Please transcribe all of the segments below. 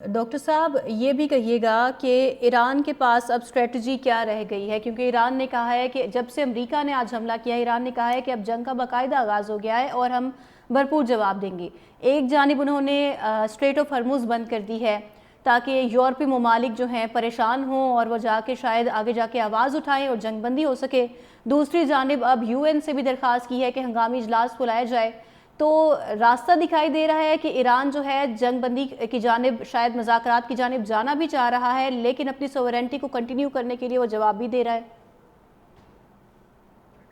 Doctor साहब, ये भी कहिएगा कि ईरान के पास अब स्ट्रेटजी क्या रह गई है, क्योंकि ईरान ने कहा है कि जब से अमेरिका ने आज हमला किया, ईरान ने कहा है कि अब जंग का बाकायदा आगाज़ हो गया है और हम भरपूर जवाब देंगे। एक जानिब उन्होंने स्ट्रेट ऑफ हर्मुज़ बंद कर दी है ताकि यूरोपीय ममालिक जो हैं परेशान हों और वो जाके शायद आगे जाके आवाज़ उठाएं और जंगबंदी हो सके। दूसरी जानिब अब यूएन से भी दरख्वास्त की है कि हंगामी इजलास बुलाया जाए। तो रास्ता दिखाई दे रहा है कि ईरान जो है जंगबंदी की जानिब, शायद मुज़ाकरात की जानिब जाना भी चाह रहा है, लेकिन अपनी सोवरेंटी को कंटिन्यू करने के लिए वो जवाब भी दे रहा है।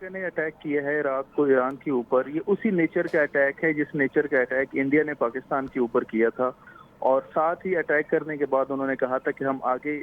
ने अटैक किया है रात को ईरान के ऊपर, ये उसी नेचर का अटैक है जिस नेचर का अटैक इंडिया ने पाकिस्तान के ऊपर किया था। और साथ ही अटैक करने के बाद उन्होंने कहा था कि हम आगे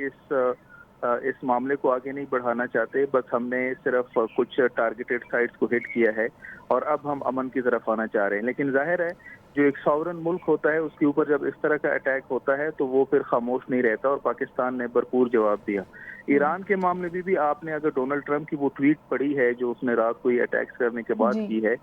इस मामले को आगे नहीं बढ़ाना चाहते, बस हमने सिर्फ कुछ टारगेटेड साइट्स को हिट किया है और अब हम अमन की तरफ आना चाह रहे हैं। लेकिन जाहिर है जो एक सॉवरन मुल्क होता है उसके ऊपर जब इस तरह का अटैक होता है तो वो फिर खामोश नहीं रहता और पाकिस्तान ने भरपूर जवाब दिया। ईरान के मामले में भी आपने अगर डोनाल्ड ट्रंप की वो ट्वीट पढ़ी है जो उसने रात को ये अटैक्स करने के बाद जी। की है,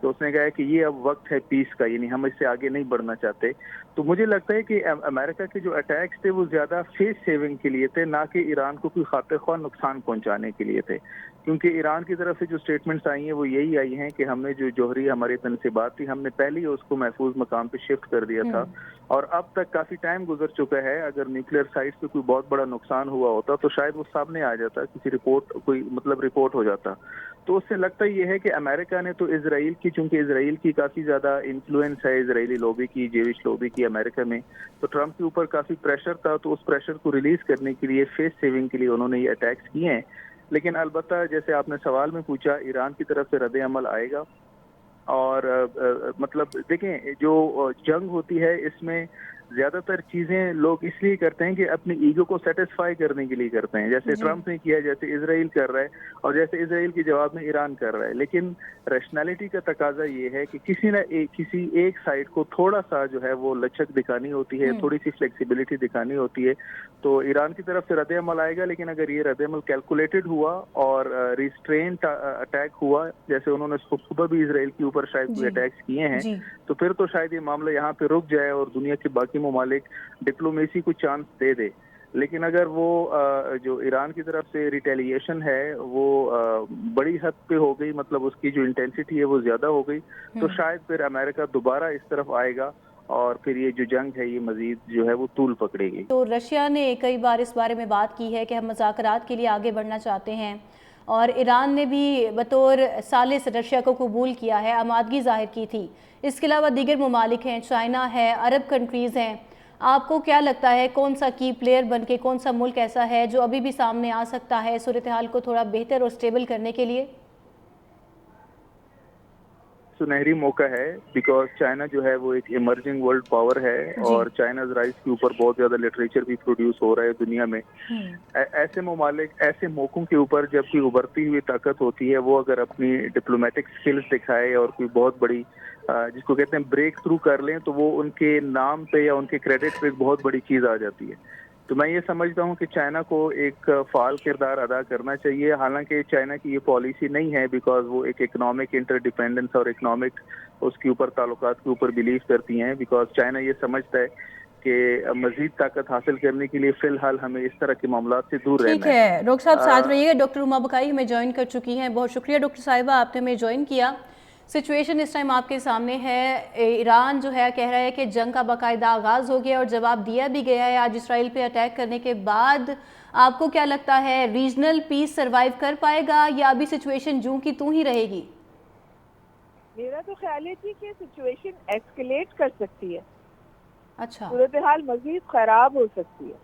तो उसने कहा है कि ये अब वक्त है पीस का, यानी हम इससे आगे नहीं बढ़ना चाहते। तो मुझे लगता है कि अमेरिका के जो अटैक्स थे वो ज्यादा फेस सेविंग के लिए थे, ना कि ईरान को कोई खातिर ख्वाह नुकसान पहुंचाने के लिए थे। क्योंकि ईरान की तरफ से जो स्टेटमेंट्स आई हैं वो यही आई हैं कि हमने जो जौहरी हमारी तनसीबात थी हमने पहले ही उसको महफूज मकाम पे शिफ्ट कर दिया था और अब तक काफी टाइम गुजर चुका है। अगर न्यूक्लियर साइट पे कोई बहुत बड़ा नुकसान हुआ होता तो शायद वो सामने आ जाता, किसी रिपोर्ट हो जाता। तो उससे लगता ये है कि अमेरिका ने तो इसराइल की, चूंकि इसराइल की काफी ज्यादा इन्फ्लुएंस है इसराइली लॉबी की, जेविश लॉबी की अमेरिका में, तो ट्रंप के ऊपर काफी प्रेशर था, तो उस प्रेशर को रिलीज करने के लिए, फेस सेविंग के लिए उन्होंने ये अटैक्स किए हैं। लेकिन अलबत्ता जैसे आपने सवाल में पूछा, ईरान की तरफ से रद्द अमल आएगा। और मतलब देखें, जो जंग होती है इसमें ज्यादातर चीजें लोग इसलिए करते हैं कि अपनी ईगो को सेटिस्फाई करने के लिए करते हैं, जैसे ट्रंप ने किया, जैसे इसराइल कर रहा है और जैसे इसराइल के जवाब में ईरान कर रहा है। लेकिन रैशनैलिटी का तकाजा ये है कि किसी एक साइड को थोड़ा सा जो है वो लचक दिखानी होती है, थोड़ी सी फ्लेक्सिबिलिटी दिखानी होती है। तो ईरान की तरफ से रद्द अमल आएगा, लेकिन अगर ये रद्द अमल कैलकुलेटेड हुआ और रिस्ट्रेंट अटैक हुआ, जैसे उन्होंने सुबह भी इसराइल के ऊपर शायद कोई अटैक्स किए हैं, तो फिर तो शायद ये मामला यहाँ पे रुक जाए और दुनिया के बाकी ममालिक डिप्लोमेसी को चांस दे दे। लेकिन अगर वो जो ईरान की तरफ से रिटेलिएशन है वो बड़ी हद पे हो गई, मतलब उसकी जो इंटेंसिटी है वो ज्यादा हो गई, तो शायद फिर अमेरिका दोबारा इस तरफ आएगा और फिर ये जो जंग है ये मजीद जो है वो तूल पकड़ेगी। तो रशिया ने कई बार इस बारे में बात की है कि हम मुज़ाकरात के लिए आगे बढ़ना चाहते हैं और ईरान ने भी बतौर सालिस रशिया को कबूल किया है, आमादगी जाहिर की थी। इसके अलावा दीगर ममालिक हैं, चाइना है, अरब कंट्रीज़ हैं। आपको क्या लगता है कौन सा की प्लेयर बन के, कौन सा मुल्क ऐसा है जो अभी भी सामने आ सकता है सूरत हाल को थोड़ा बेहतर और स्टेबल करने के लिए? सुनहरी मौका है, बिकॉज चाइना जो है वो एक इमर्जिंग वर्ल्ड पावर है और चाइना राइस के ऊपर बहुत ज्यादा लिटरेचर भी प्रोड्यूस हो रहा है दुनिया में। ऐसे ममालिक, ऐसे मौकों के ऊपर जब कोई उभरती हुई ताकत होती है, वो अगर अपनी डिप्लोमेटिक स्किल्स दिखाए और कोई बहुत बड़ी जिसको कहते हैं ब्रेक थ्रू कर लें, तो वो उनके नाम पे या उनके क्रेडिट पे बहुत बड़ी चीज आ जाती है। तो मैं ये समझता हूँ कि चाइना को एक फाल किरदार अदा करना चाहिए। हालांकि चाइना की ये पॉलिसी नहीं है, बिकॉज वो एक इकोनॉमिक इंटरडिपेंडेंस और इकोनॉमिक उसके ऊपर ताल्लुकात के ऊपर बिलीव करती हैं, बिकॉज चाइना ये समझता है कि मजीद ताकत हासिल करने के लिए फिलहाल हमें इस तरह के मामला से दूर रहना है। ठीक है डॉक्टर साहब, साथ रहिएगा। डॉक्टर उमा बकाई हमें ज्वाइन कर चुकी हैं। बहुत शुक्रिया डॉक्टर साहिबा, आपने हमें ज्वाइन किया। सिचुएशन इस टाइम आपके सामने है। ईरान जो है कह रहा है कि जंग का बाकायदा आगाज़ हो गया और जवाब दिया भी गया है आज इसराइल पे अटैक करने के बाद। आपको क्या लगता है, रीजनल पीस सरवाइव कर पाएगा या अभी सिचुएशन जूं की तूं ही रहेगी? मेरा तो ख्याल है कि सिचुएशन एस्केलेट कर सकती है। अच्छा, सूरत हाल मजीद खराब हो सकती है,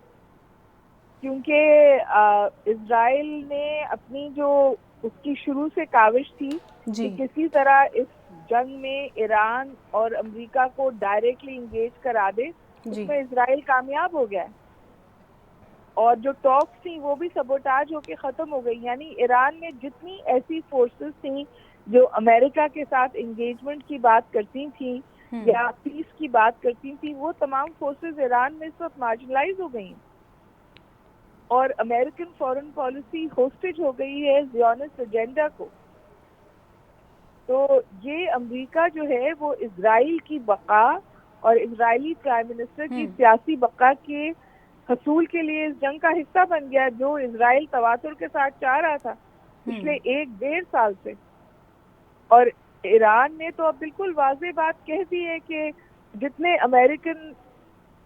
क्योंकि इजराइल ने अपनी जो उसकी शुरू से काविश थी कि किसी तरह इस जंग में ईरान और अमेरिका को डायरेक्टली इंगेज करा दे, उसमें इजराइल कामयाब हो गया है और जो टॉक्स थी वो भी सबोटाज होके खत्म हो गई। यानी ईरान में जितनी ऐसी फोर्सेस थी जो अमेरिका के साथ एंगेजमेंट की बात करती थी या पीस की बात करती थी, वो तमाम फोर्सेस ईरान में इस वक्त मार्जिनलाइज हो गई और अमेरिकन फॉरेन पॉलिसी होस्टेज हो गई है ज़ियोनिस्ट एजेंडा को। तो ये अमेरिका जो है वो इजराइल की बका और इजरायली प्राइम मिनिस्टर की सियासी बका के हसूल के लिए इस जंग का हिस्सा बन गया, जो इजराइल तवातुर के साथ चाह रहा था पिछले 1-1.5 साल से। और ईरान ने तो अब बिल्कुल वाज़ेह बात कह दी है कि जितने अमेरिकन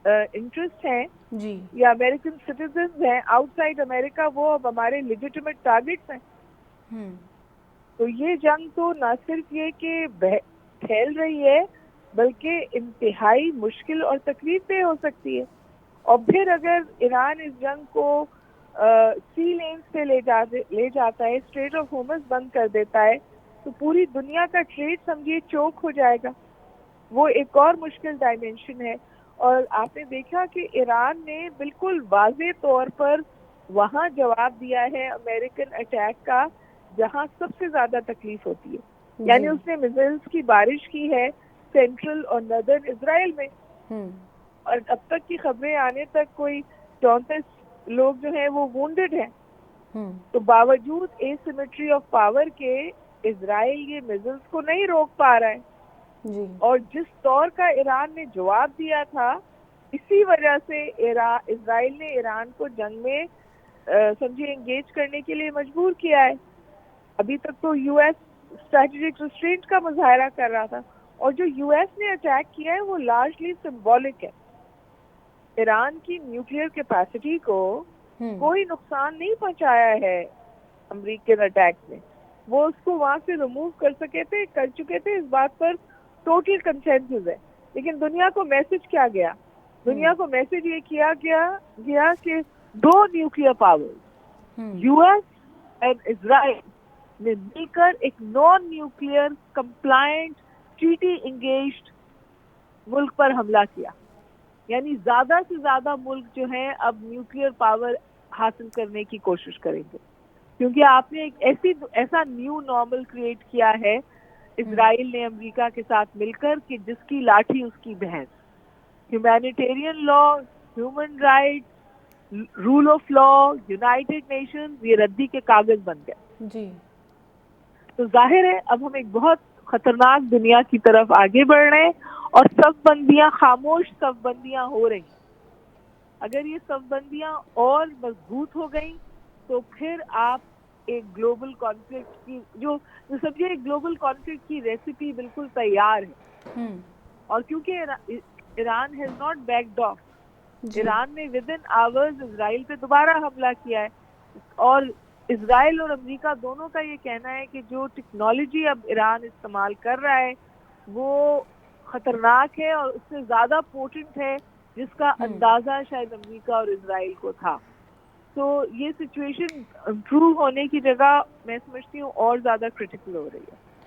इंटरेस्ट हैं जी या अमेरिकन सिटीजन्स हैं आउटसाइड अमेरिका, वो अब हमारे लेजिटिमेट टारगेट्स हैं। तो ये जंग तो न सिर्फ ये कि फैल रही है, बल्कि इंतहाई मुश्किल और तकलीफदेह हो सकती है। और फिर अगर ईरान इस जंग को सी लेन्स पे ले जाता है, स्ट्रेट ऑफ होर्मुज़ बंद कर देता है, तो पूरी दुनिया का ट्रेड समझिए चोक हो जाएगा। वो एक और मुश्किल डायमेंशन है। और आपने देखा कि ईरान ने बिल्कुल वाज़ेह तौर पर वहाँ जवाब दिया है अमेरिकन अटैक का, जहाँ सबसे ज्यादा तकलीफ होती है। यानी उसने मिसाइल्स की बारिश की है सेंट्रल और नदर्न इजराइल में। और अब तक की खबरें आने तक कोई 34 लोग जो हैं वो वुंडेड हैं। तो बावजूद एसिमेट्री ऑफ पावर के इजराइल ये मिसाइल्स को नहीं रोक पा रहा है। जी। और जिस तौर का ईरान ने जवाब दिया था, इसी वजह से इजराइल ने ईरान को जंग में समझिए एंगेज करने के लिए मजबूर किया है। अभी तक तो यूएस स्ट्रेटेजिक रिस्ट्रेंट का मुजाहरा कर रहा था, और जो यूएस ने अटैक किया है वो लार्जली सिंबॉलिक है। ईरान की न्यूक्लियर कैपेसिटी को कोई नुकसान नहीं पहुंचाया है अमेरिकन अटैक में। वो उसको वहां से रिमूव कर चुके थे, इस बात पर टोटल कंसेंसस है। लेकिन दुनिया को मैसेज क्या गया? दुनिया को मैसेज ये किया गया कि दो nuclear powers US and Israel ने मिलकर एक non nuclear compliant treaty engaged मुल्क पर हमला किया। यानी ज्यादा से ज्यादा मुल्क जो हैं अब न्यूक्लियर पावर हासिल करने की कोशिश करेंगे, क्योंकि आपने एक ऐसा न्यू नॉर्मल क्रिएट किया है इजराइल ने अमेरिका के साथ मिलकर कि जिसकी लाठी उसकी भैंस। Humanitarian law, human rights, rule of law, United Nations, ये रद्दी के कागज बन गए जी। तो जाहिर है अब हम एक बहुत खतरनाक दुनिया की तरफ आगे बढ़ रहे हैं, और सफबंदियां, खामोश सफबंदियां हो रही। अगर ये सफबंदियां और मजबूत हो गई तो फिर आप एक ग्लोबल कॉन्फ्लिक्ट की जो समझिए ग्लोबल कॉन्फ्लिक्ट की रेसिपी बिल्कुल तैयार है। और क्योंकि Iran has not backed of, Iran ने विद इन आवर्स इजराइल पे दोबारा हमला किया है। और इजराइल और अमेरिका दोनों का ये कहना है कि जो टेक्नोलॉजी अब ईरान इस्तेमाल कर रहा है वो खतरनाक है और उससे ज्यादा पोटेंट है जिसका अंदाजा शायद अमेरिका और इजराइल को था। तो ये सिचुएशन इम्प्रूव होने की जगह मैं समझती हूँ और ज्यादा क्रिटिकल हो रही है।